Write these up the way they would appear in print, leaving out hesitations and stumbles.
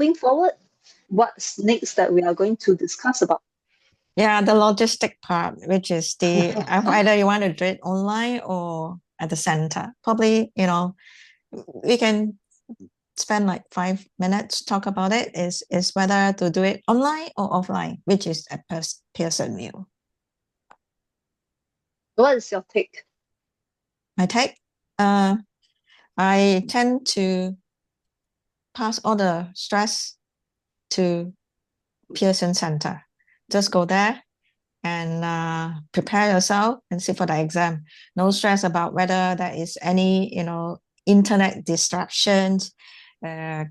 moving forward, what's next that we are going to discuss about? Yeah, the logistic part, which is the either you want to do it online or at the center. Probably, we can spend like 5 minutes talk about it. Is whether to do it online or offline, which is a Pearson view. What is your take? My take, I tend to pass all the stress to Pearson Center. Just go there and prepare yourself and sit for the exam. No stress about whether there is any, internet distractions, uh,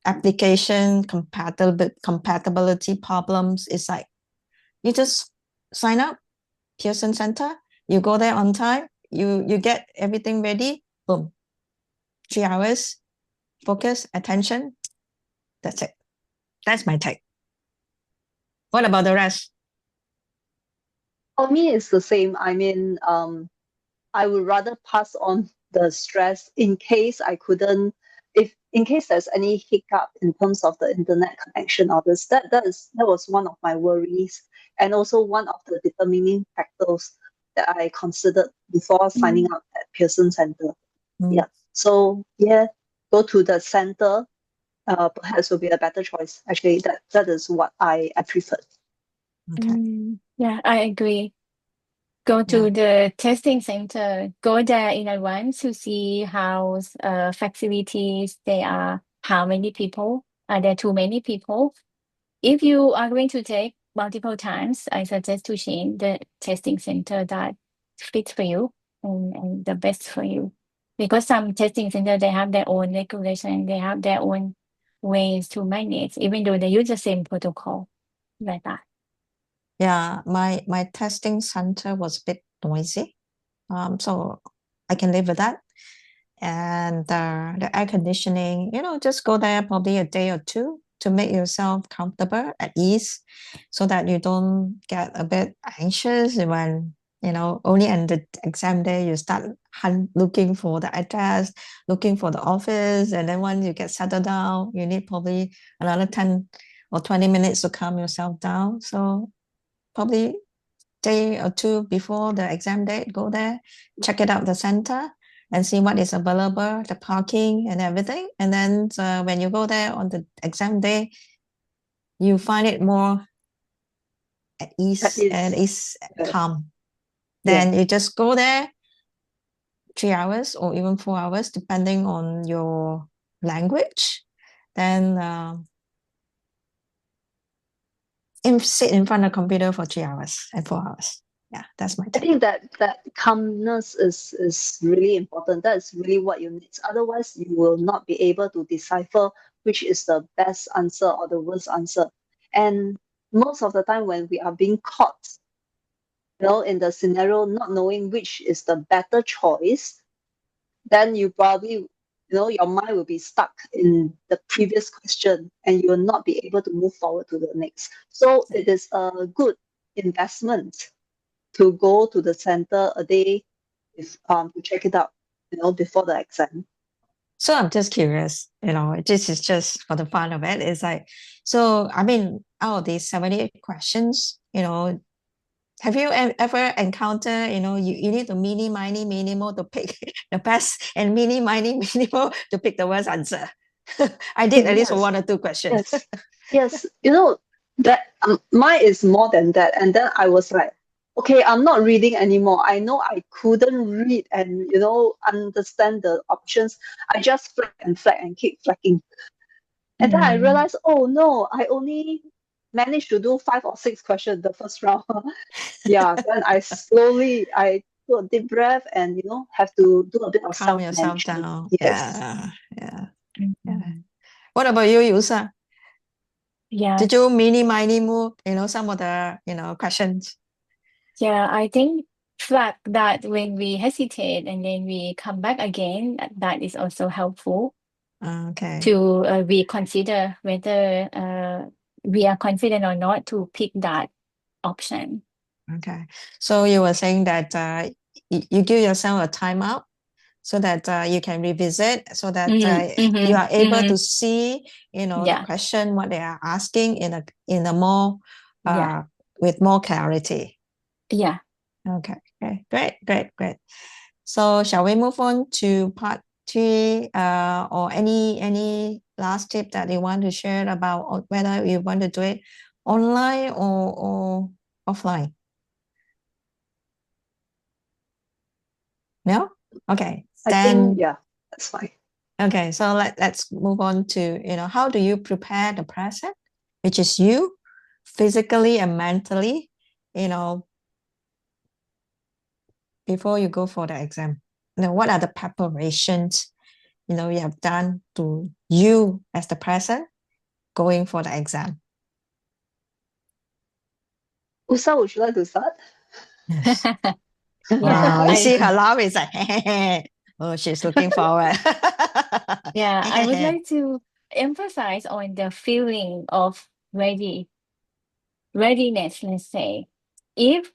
application compatibility problems. It's like you just sign up, Pearson Center, you go there on time, you get everything ready, boom, 3 hours, focus, attention, that's it. That's my take. What about the rest? For me, it's the same. I mean, I would rather pass on the stress in case I couldn't, if in case there's any hiccup in terms of the internet connection or this, that was one of my worries, and also one of the determining factors that I considered before signing up at Pearson Center. Yeah. So yeah, go to the center. Perhaps will be a better choice. Actually, that is what I prefer. Okay. Yeah, I agree. Go to the testing center. Go there in advance to see how facilities they are. How many people? Are there too many people? If you are going to take multiple times, I suggest to change the testing center that fits for you and the best for you. Because some testing center they have their own regulation, they have their own ways to manage, even though they use the same protocol like that. Yeah, my testing center was a bit noisy, so I can live with that. And the air conditioning, just go there probably a day or two to make yourself comfortable at ease, so that you don't get a bit anxious when only on the exam day you start looking for the address, looking for the office, and then once you get settled down, you need probably another 10 or 20 minutes to calm yourself down. So probably day or two before the exam date, go there, check it out the center and see what is available, the parking and everything. And then when you go there on the exam day, you find it more at ease and it's calm. Then you just go there 3 hours or even 4 hours, depending on your language. Then sit in front of the computer for 3 hours and 4 hours. Yeah, that's my take. I think that calmness is really important. That's really what you need. Otherwise, you will not be able to decipher which is the best answer or the worst answer. And most of the time, when we are being caught, in the scenario, not knowing which is the better choice, then you probably, your mind will be stuck in the previous question, and you will not be able to move forward to the next. So it is a good investment to go to the center a day to check it out, before the exam. So I'm just curious, this is just for the fun of it. It's like, so I mean, out of these 78 questions, have you ever encountered, you need to mini, miny, minimal to pick the best and mini, miny, minimal to pick the worst answer? I did at least for 1 or 2 questions. Yes. That mine is more than that. And then I was like, okay, I'm not reading anymore. I know I couldn't read and, understand the options. I just flag and keep flagging. And then I realized, oh no, I only managed to do 5 or 6 questions the first round. Yeah, then I took a deep breath and, have to do a bit of calm yourself down. Yes. Yeah. What about you, Yusa? Yeah. Did you mini, miny move, some of the, questions? Yeah, I think flag that when we hesitate and then we come back again, that is also helpful. Okay. To reconsider whether we are confident or not to pick that option. Okay. So you were saying that you give yourself a timeout so that you can revisit, so that Mm-hmm, you are able mm-hmm. to see, you know, the Yeah, question what they are asking in a more yeah, with more clarity. yeah. Okay, okay, great. So shall we move on to part 3, or any last tip that you want to share about whether you want to do it online or offline? No? Okay, I then think, yeah, that's fine. okay, so let's move on to, you know, how do you prepare the present, which is you, physically and mentally, you know, before you go for the exam? You know, what are the preparations, you know, you have done to you as the present going for the exam? Usa, would you like to start? Yes. Yeah, Wow, you see her laugh is like, oh, she's looking forward. yeah, I would like to emphasize on the feeling of readiness, let's say. If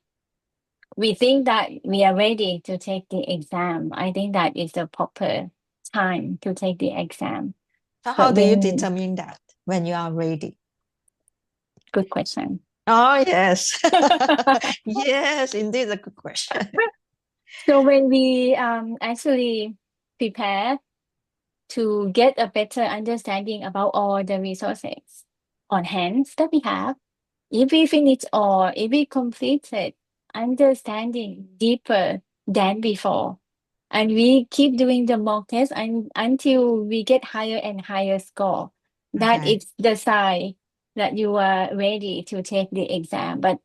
we think that we are ready to take the exam, I think that is the proper time to take the exam. So how But do you when, determine that when you are ready? good question. Oh, yes. Yes, indeed, a good question. So when we actually prepare to get a better understanding about all the resources on hand that we have, if we finish or if we completed understanding deeper than before, and we keep doing the mock test until we get higher and higher score, that Okay. is the sign that you are ready to take the exam. But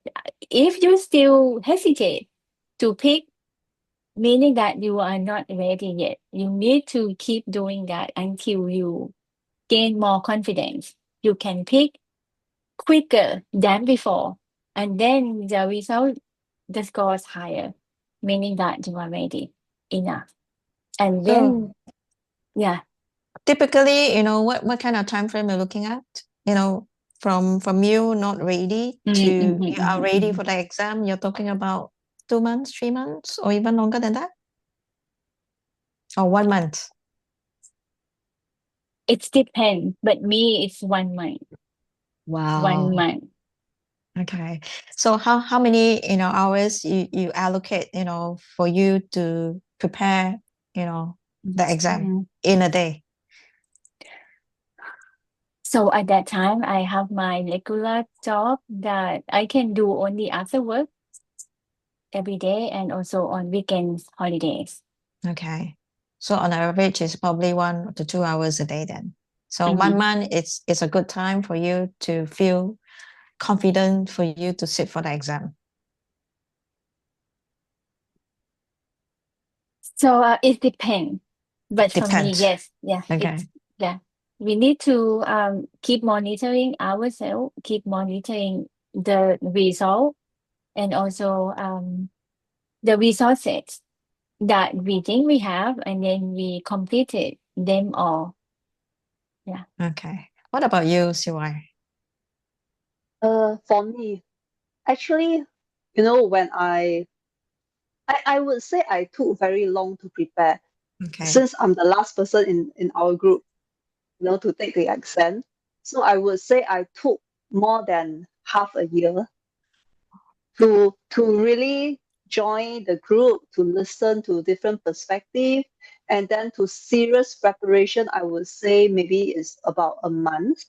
if you still hesitate to pick, meaning that you are not ready yet, you need to keep doing that until you gain more confidence. You can pick quicker than before, and then the result, the score is higher, meaning that you are ready enough. And So then, yeah, typically, you know, what kind of time frame you're looking at? You know, from you not ready to you are ready for the exam, you're talking about 2 months, 3 months, or even longer than that? Or 1 month? it depends. But me, it's 1 month. Wow. 1 month. Okay. So how many, you know, hours you allocate, you know, for you to prepare, you know, the exam Mhm. in a day? So at that time, I have my regular job that I can do only after work every day and also on weekends, holidays. Okay. So on average, it's probably 1 to 2 hours a day then. So 1 Mhm. month, it's a good time for you to feel confident for you to sit for the exam. So it depends. But for me, Depends. yes, yeah, Okay. yeah. We need to keep monitoring ourselves, keep monitoring the result, and also the resources that we think we have, and then we completed them all. Yeah. Okay. What about you, Siwai? For me, actually, you know, when I would say I took very long to prepare Okay. since I'm the last person in our group, you know, to take the exam. So I would say I took more than half a year to really join the group, to listen to different perspective, and then to serious preparation, I would say maybe it's about a month.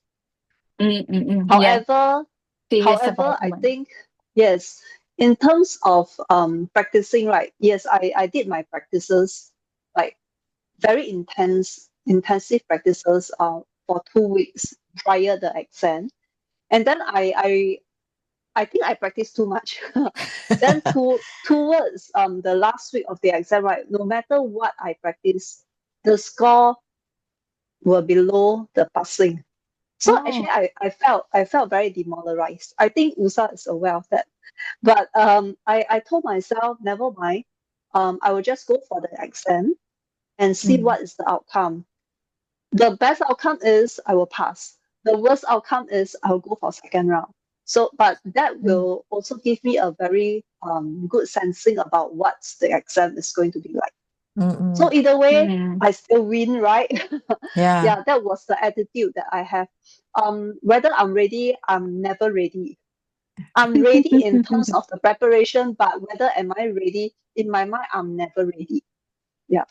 Yeah. However, Serious however, about I money. think yes, in terms of practicing, right? Yes, I did my practices like very intensive practices for 2 weeks prior the exam, and then I think I practiced too much. Then towards the last week of the exam, right? No matter what I practice, the score were below the passing. So Oh, actually, I felt very demoralized. I think Usa is aware of that. But I told myself, never mind. I will just go for the exam and see Mm. what is the outcome. The best outcome is I will pass. The worst outcome is I'll go for second round. So, but that Mm. will also give me a very good sensing about what the exam is going to be like. So Mm-mm. either way, Mm. I still win, right? Yeah. Yeah, that was the attitude that I have. Whether I'm ready, I'm never ready. I'm ready in terms of the preparation, but whether am I ready in my mind, I'm never ready. Yeah.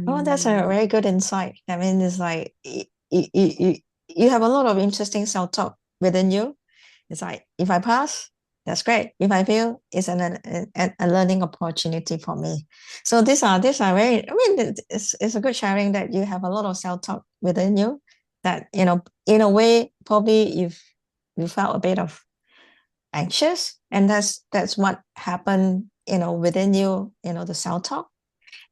Oh, that's a Mm. very good insight. I mean, it's like you have a lot of interesting self-talk within you. It's like, if I pass, that's great. If I fail, it's a learning opportunity for me. So these are very, I mean, it's a good sharing that you have a lot of self-talk within you that, in a way, probably you felt a bit of anxious, and that's what happened, within you, the self-talk.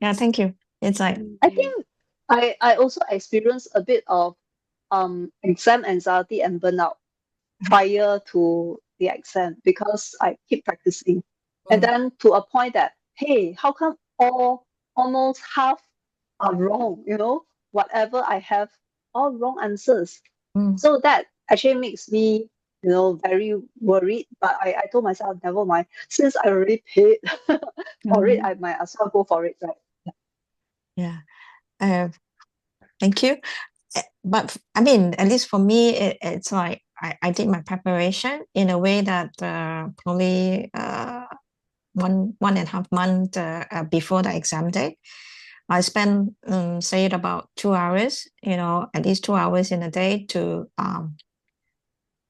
Yeah, thank you. It's like, I think I also experienced a bit of exam anxiety and burnout prior to the exam because I keep practicing. And mm, then to a point that, hey, how come almost half are wrong, whatever I have, all wrong answers. mm, So that actually makes me, very worried. But I told myself, never mind. Since I already paid for it, Mm. I might as well go for it, right? yeah. Uh, Thank you. But I mean, at least for me, it's like I did my preparation in a way that probably 1.5 month before the exam date. I spent, say it about 2 hours, at least 2 hours in a day to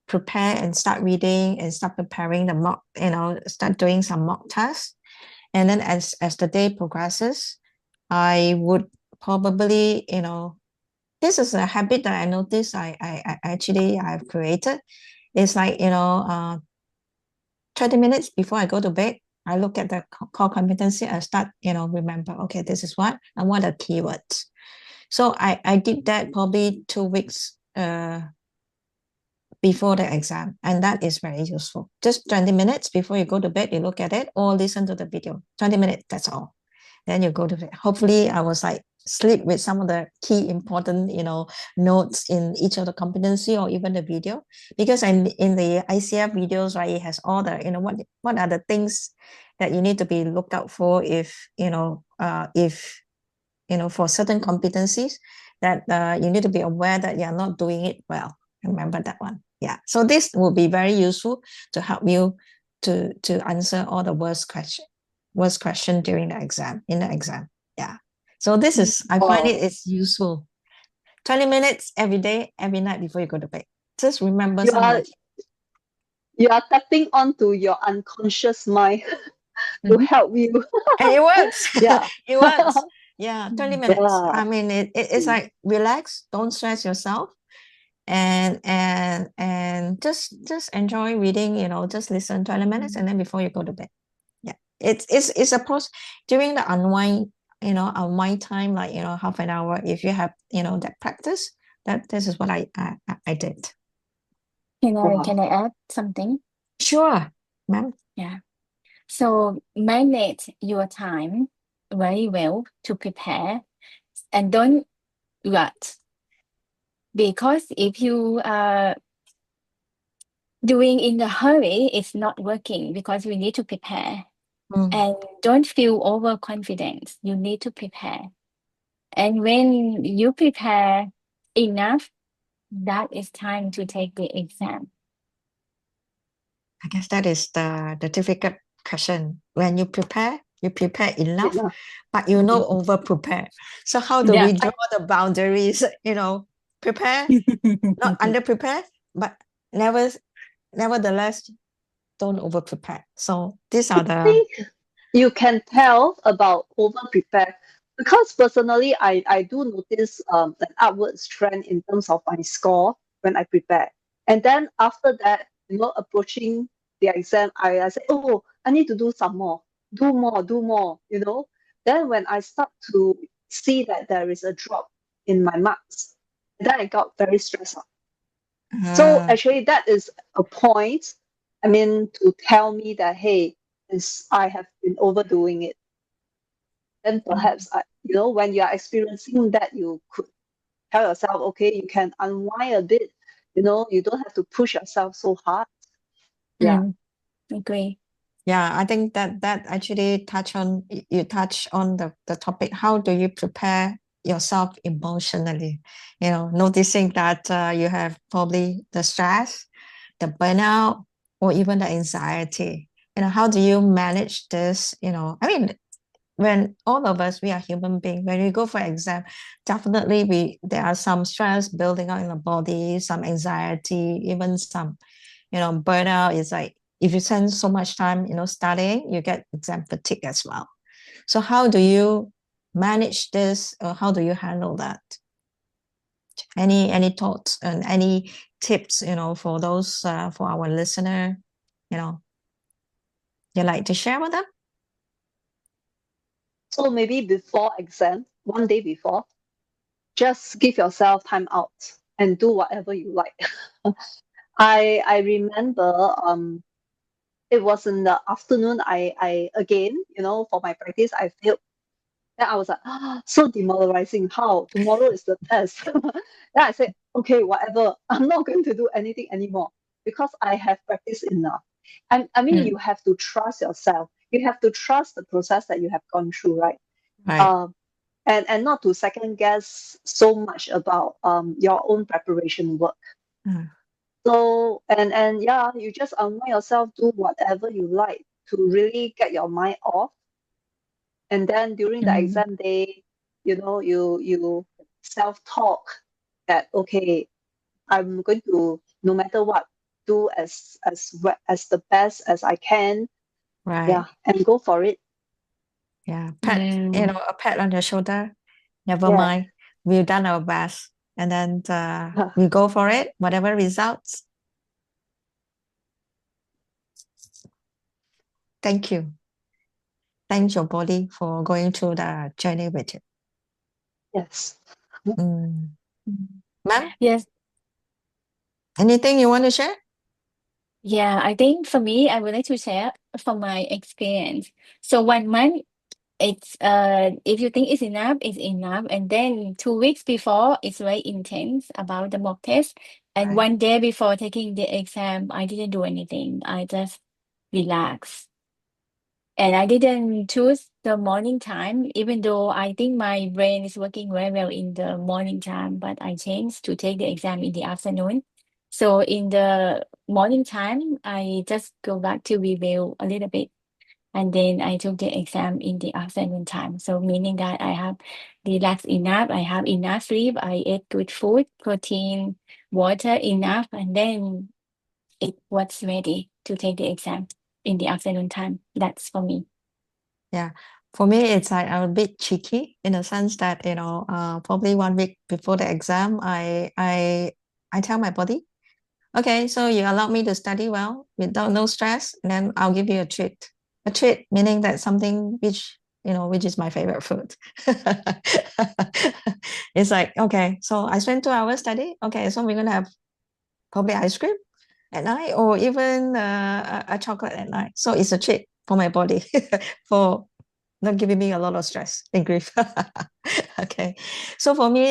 prepare and start reading and start preparing the mock, start doing some mock tests. And then as the day progresses, I would probably, this is a habit that I noticed I've created. It's like, 30 minutes before I go to bed, I look at the core competency. I start, remember, okay, this is what, and what are keywords. So I did that probably 2 weeks before the exam, and that is very useful. Just 20 minutes before you go to bed, you look at it or listen to the video. 20 minutes, that's all. Then you go to bed. Hopefully, I was like sleep with some of the key important, notes in each of the competency or even the video, because I'm in the ICF videos, right? It has all the, what are the things that you need to be looked out for if for certain competencies that you need to be aware that you're not doing it well. Remember that one. Yeah. So this will be very useful to help you to answer all the worst question during the exam, in the exam. Yeah. So this is, I find Or it's useful. 20 minutes every day, every night before you go to bed. Just remember you some of are the key. you are tapping onto your unconscious mind to Mhm. help you. And it works. Yeah. It works. Yeah, 20 minutes. Yeah. I mean, it's like, relax, don't stress yourself, and just enjoy reading, just listen 20 minutes, and then before you go to bed. Yeah, it's a process during the unwind time, like, half an hour, if you have, that practice. That this is what I did. Can I add something? Sure, ma'am. Yeah. So manage your time very well to prepare and don't rush. Because if you are doing in a hurry, it's not working because we need to prepare. Mm, And don't feel overconfident. You need to prepare. And when you prepare enough, that is time to take the exam. I guess that is the difficult question. When you prepare enough, Enough. but you know over prepare. So how do Yeah. we draw the boundaries? Prepare, not under prepare, but nevertheless, don't over prepare. So these I are the think you can tell about over prepare because personally I do notice an upwards trend in terms of my score when I prepare. And then after that, approaching the exam, I say, oh, I need to do some more, do more. Then when I start to see that there is a drop in my marks, then I got very stressed out. So uh, actually, that is a point. I mean, to tell me that hey, I have been overdoing it. Then perhaps when you are experiencing that, you could tell yourself, okay, you can unwind a bit. You don't have to push yourself so hard. Yeah. Agree. Yeah, I think that actually you touch on the topic. How do you prepare yourself emotionally? Noticing that you have probably the stress, the burnout, or even the anxiety. How do you manage this? I mean, when all of us, we are human beings, when we go for exam, definitely there are some stress building up in the body, some anxiety, even some burnout. Is like if you spend so much time studying, you get exam fatigue as well. So how do you manage this, or how do you handle that? Any thoughts and any tips for those for our listener, you know you like to share with them? So maybe before exam, one day before, just give yourself time out and do whatever you like. I remember it was in the afternoon. I again, for my practice, I failed. Then I was like, so demoralizing. How? Tomorrow is the test. Then I said, okay, whatever. I'm not going to do anything anymore because I have practiced enough. I mean, you have to trust yourself. You have to trust the process that you have gone through, right? Right. Um, and not to second guess so much about your own preparation work. Mm. So and yeah, you just unwind yourself, do whatever you like to really get your mind off. And then during the Mm. exam day, you self-talk that okay, I'm going to, no matter what, do as the best as I can. Yeah, Right. and go for it. Yeah. Yeah. A pat on your shoulder. Never Yeah. mind. We've done our best. And then we go for it, whatever results. Thank you. Thank your body for going through the journey with you. Yes. Mm. Ma'am, Yes. anything you want to share? Yeah, I think for me, I would like to share from my experience. So 1 month, it's if you think it's enough. And then 2 weeks before, it's very intense about the mock test. And Right. 1 day before taking the exam, I didn't do anything. I just relaxed. And I didn't choose the morning time, even though I think my brain is working very well in the morning time, but I changed to take the exam in the afternoon. So in the morning time, I just go back to review a little bit, and then I took the exam in the afternoon time. So meaning that I have relaxed enough, I have enough sleep, I ate good food, protein, water enough, and then it was ready to take the exam in the afternoon time. That's for me. Yeah. For me, it's like I'm a bit cheeky in the sense that, probably 1 week before the exam, I tell my body, okay, so you allow me to study well without no stress, and then I'll give you a treat. A treat meaning that something which is my favorite food. It's like, okay, so I spent 2 hours study. Okay, so we're gonna have probably ice cream at night, or even a chocolate at night. So it's a treat for my body for not giving me a lot of stress and grief. Okay, so for me,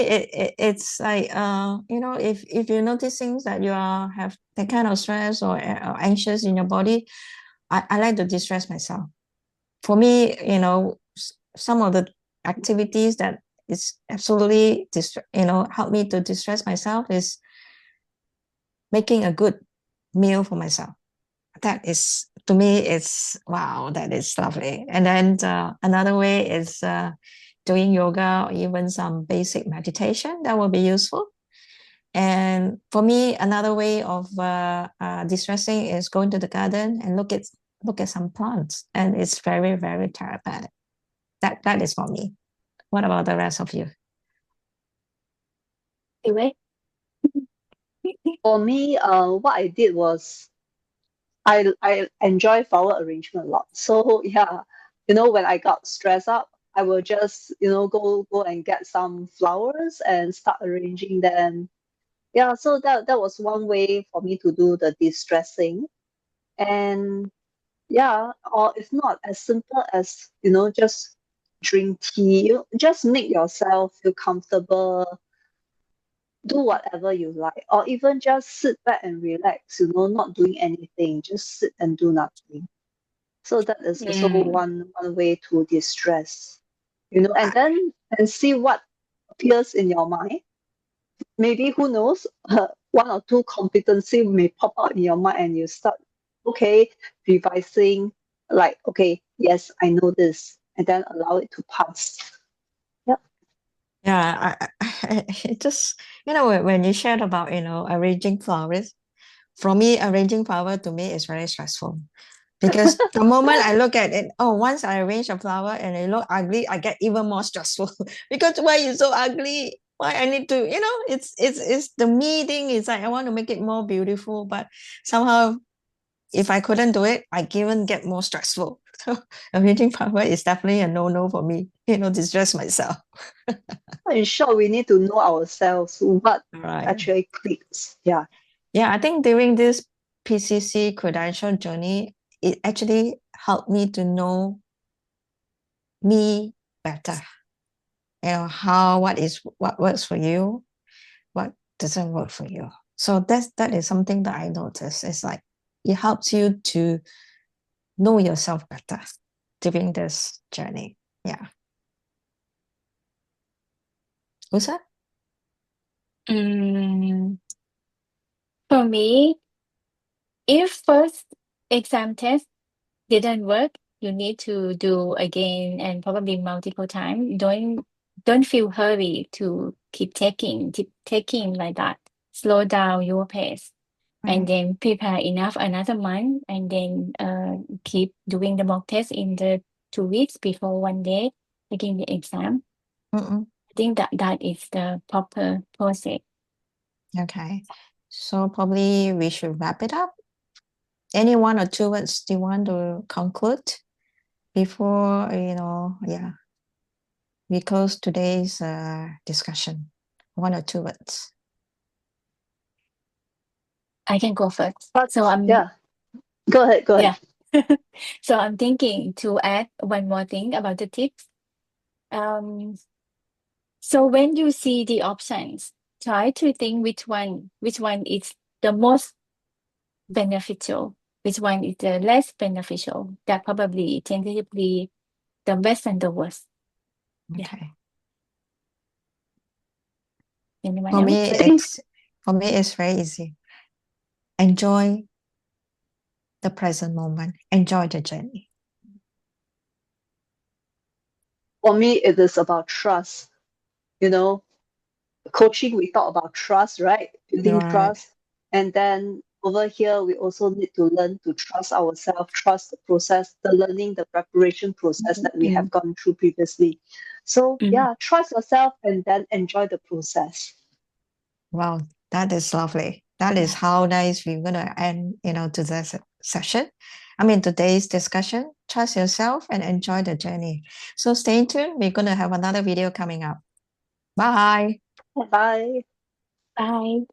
it's like if you notice things that you have that kind of stress or anxious in your body, I like to distress myself. For me, some of the activities that is absolutely help me to distress myself is making a good meal for myself. That is, to me, it's wow, that is lovely. And then another way is doing yoga or even some basic meditation. That will be useful. And for me, another way of distressing is going to the garden and look at some plants, and it's very, very therapeutic. That is for me. What about the rest of you? Anyway. For me, what I did was I enjoy flower arrangement a lot. So yeah, when I got stressed up, I will just go and get some flowers and start arranging them. Yeah, so that was one way for me to do the de-stressing. And yeah, or if not, as simple as just drink tea. Just make yourself feel comfortable, do whatever you like, or even just sit back and relax, not doing anything, just sit and do nothing. So that is also Mm. one way to distress, and then and see what appears in your mind. Maybe who knows, one or two competency may pop out in your mind, and you start, okay, revising, like, okay, yes, I know this, and then allow it to pass. Yep. Yeah, it just, when you shared about, arranging flowers, for me, arranging flower to me is very stressful. Because the moment I look at it, once I arrange a flower and it look ugly, I get even more stressful. Because why is so ugly? Why I need to, it's the me thing. It's like I want to make it more beautiful, but somehow if I couldn't do it, I even get more stressful. So arranging flower is definitely a no-no for me, distress myself. In short, we need to know ourselves, what Right. actually clicks. Yeah. Yeah, I think during this PCC credential journey, it actually helped me to know me better. What works for you, what doesn't work for you. So that is something that I noticed. It's like it helps you to know yourself better during this journey. Yeah. Who's that? For me, if first exam test didn't work, you need to do again and probably multiple times. Don't feel hurry to keep taking like that. Slow down your pace. And then prepare enough another month, and then keep doing the mock test in the 2 weeks before one day taking the exam. Mm-mm. I think that is the proper process. Okay. So probably we should wrap it up. Any one or two words do you want to conclude before, we close today's discussion? One or two words. I can go first. Yeah. Go ahead. Yeah. So I'm thinking to add one more thing about the tips. So when you see the options, try to think which one is the most beneficial, which one is the less beneficial. That probably tentatively the best and the worst. Yeah. Okay. Anyone For me, else? it's very easy. Enjoy the present moment. Enjoy the journey. For me, it is about trust. Coaching, we talk about trust, right? Building Right. trust. And then over here, we also need to learn to trust ourselves, trust the process, the learning, the preparation process that we have gone through previously. So yeah, trust yourself and then enjoy the process. Wow, that is lovely. That is how nice we're gonna end, today's session. Today's discussion. Trust yourself and enjoy the journey. So stay tuned. We're gonna have another video coming up. Bye. Bye. Bye.